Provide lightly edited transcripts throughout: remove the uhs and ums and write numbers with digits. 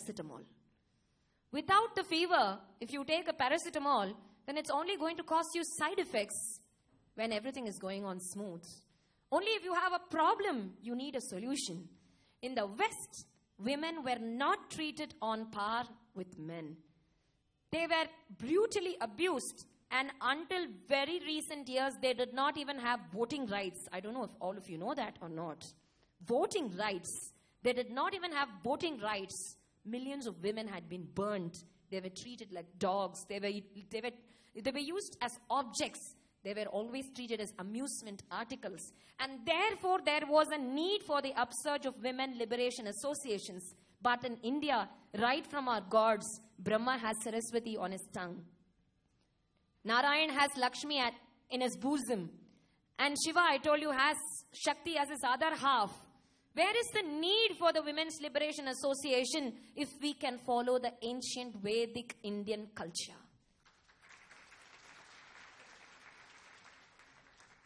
paracetamol. Without the fever, if you take a paracetamol, then it's only going to cause you side effects when everything is going on smooth. Only if you have a problem, you need a solution. In the West, women were not treated on par with men. They were brutally abused, and until very recent years, they did not even have voting rights. I don't know if all of you know that or not. Voting rights. They did not even have voting rights. Millions of women had been burned. They were treated like dogs. They were used as objects. They were always treated as amusement articles. And therefore, there was a need for the upsurge of women liberation associations. But in India, right from our gods, Brahma has Saraswati on his tongue. Narayan has Lakshmi in his bosom. And Shiva, I told you, has Shakti as his other half. Where is the need for the Women's Liberation Association if we can follow the ancient Vedic Indian culture?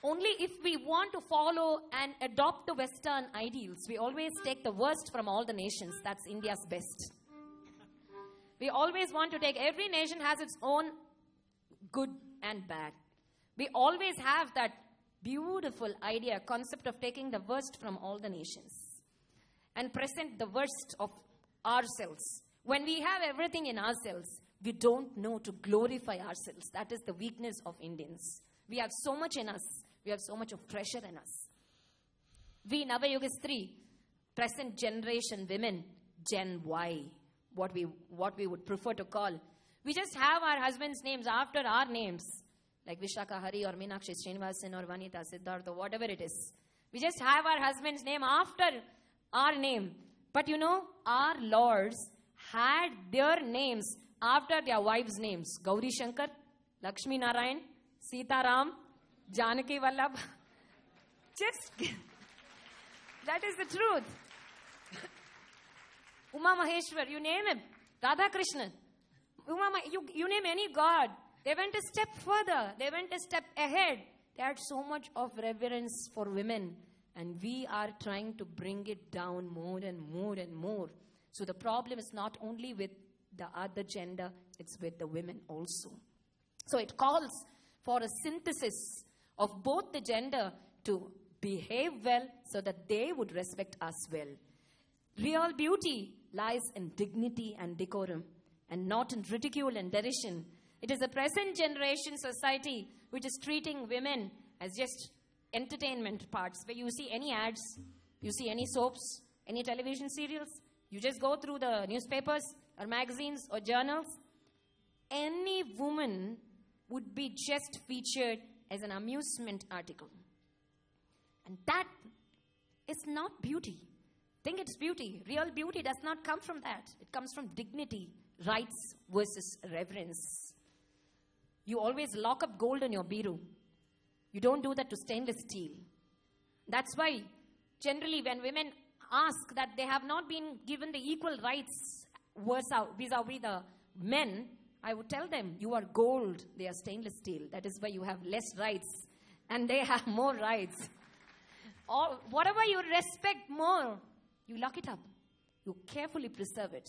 Only if we want to follow and adopt the Western ideals, we always take the worst from all the nations. That's India's best. We always want to take, every nation has its own good and bad. We always have that beautiful idea, concept of taking the worst from all the nations and present the worst of ourselves. When we have everything in ourselves, we don't know to glorify ourselves. That is the weakness of Indians. We have so much in us. We have so much of pressure in us. We Navayugastri, present generation women, Gen Y, what we would prefer to call. We just have our husbands' names after our names, like Vishaka Hari or Meenakshi Srinivasan or Vanita Siddhartha, whatever it is. We just have our husband's name after our name. But you know, our lords had their names after their wives' names. Gauri Shankar, Lakshmi Narayan, Sita Ram, Janaki Vallabh. That is the truth. Uma Maheshwar, you name him. Radha Krishnan. You name any god. They went a step further. They went a step ahead. They had so much of reverence for women. And we are trying to bring it down more and more and more. So the problem is not only with the other gender, it's with the women also. So it calls for a synthesis of both the gender to behave well so that they would respect us well. Real beauty lies in dignity and decorum and not in ridicule and derision. It is a present generation society which is treating women as just entertainment parts, where you see any ads, you see any soaps, any television serials, you just go through the newspapers or magazines or journals. Any woman would be just featured as an amusement article. And that is not beauty. Think it's beauty. Real beauty does not come from that. It comes from dignity, rights versus reverence. You always lock up gold in your bureau. You don't do that to stainless steel. That's why generally when women ask that they have not been given the equal rights vis-a-vis the men, I would tell them, you are gold, they are stainless steel. That is why you have less rights and they have more rights. Or whatever you respect more, you lock it up. You carefully preserve it.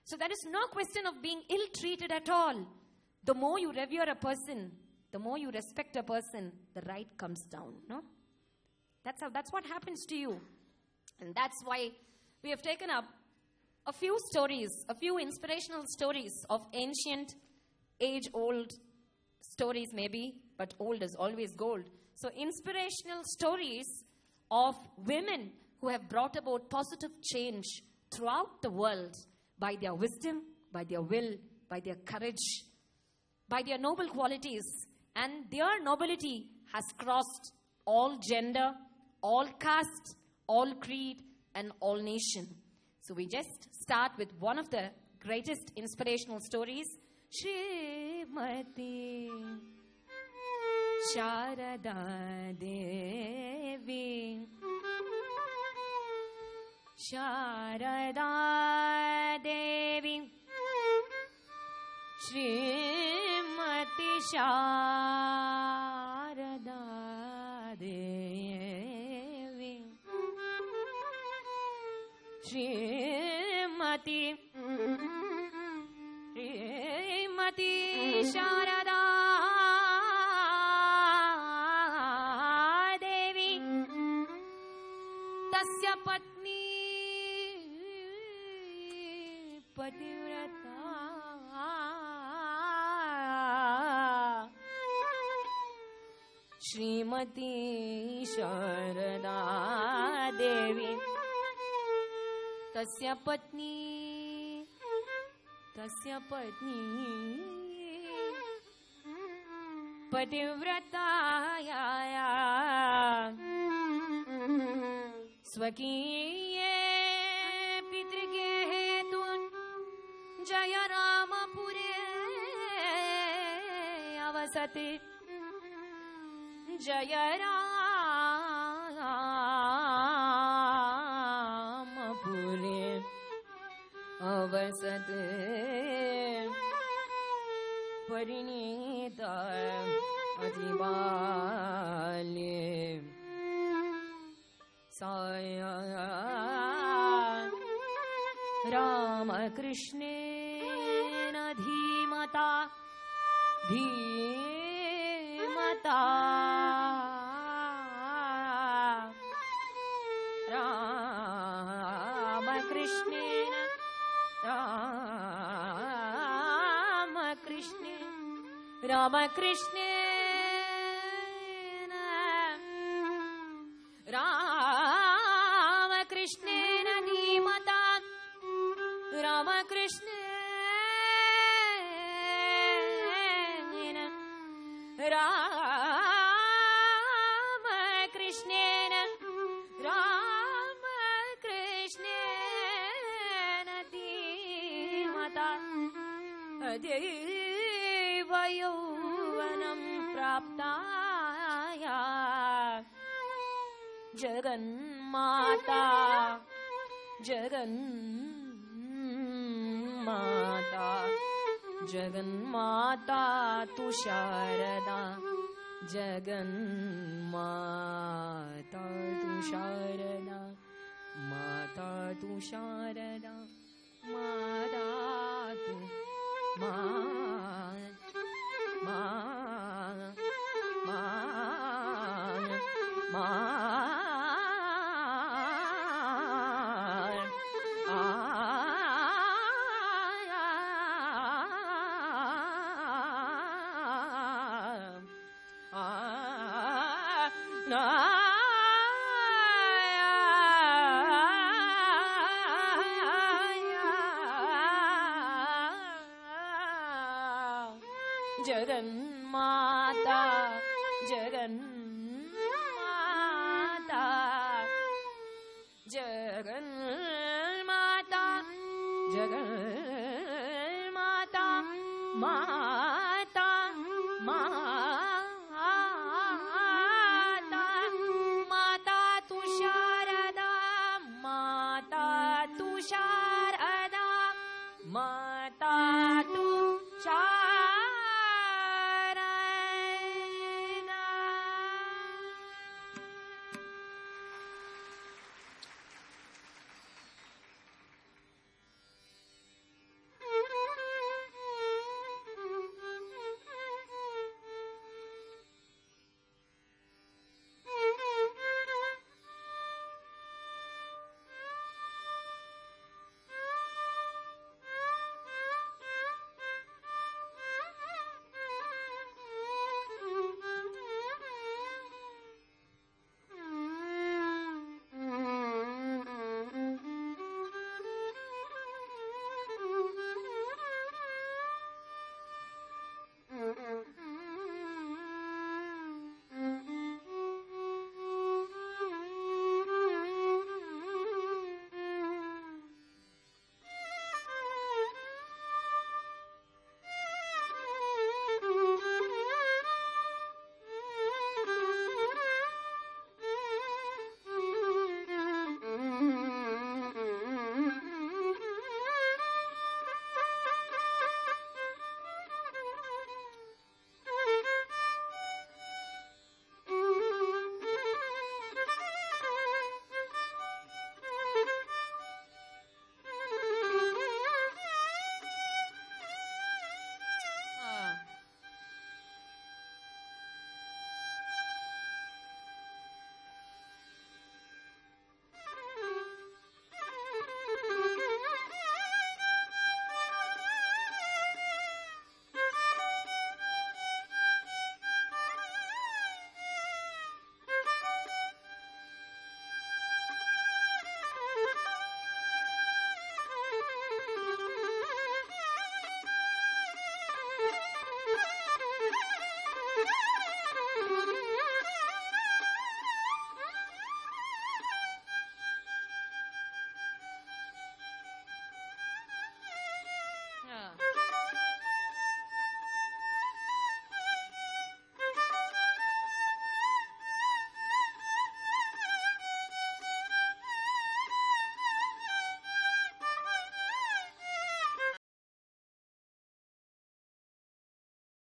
So there is no question of being ill-treated at all. The more you revere a person, the more you respect a person, the right comes down. No? That's what happens to you. And that's why we have taken up a few stories, a few inspirational stories of ancient, age-old stories maybe, but old is always gold. So inspirational stories of women who have brought about positive change throughout the world by their wisdom, by their will, by their courage, by their noble qualities. And their nobility has crossed all gender, all caste, all creed, and all nation. So we just start with one of the greatest inspirational stories. Shrimati Sharada Devi Sharada Devi Shrimati Sharada Devi Shrimati Shrimati Sharda देवी तस्य पत्नी पतिव्रता श्रीमती शारदा देवी तस्य पत्नी पतिव्रताया स्वकीये पितृगे हेतुं जय रामपुरे अवसति जय रामपुरे अवसते परिणीता अतिबाल्ये साया रामकृष्णेन धीमता रामकृष्णेन धीमता देव यौवनं प्राप्ताया जगन्माता तु शारदा जगन्माता तु शारदा माता तु शारदा माता तु जगन्माता जगन्माता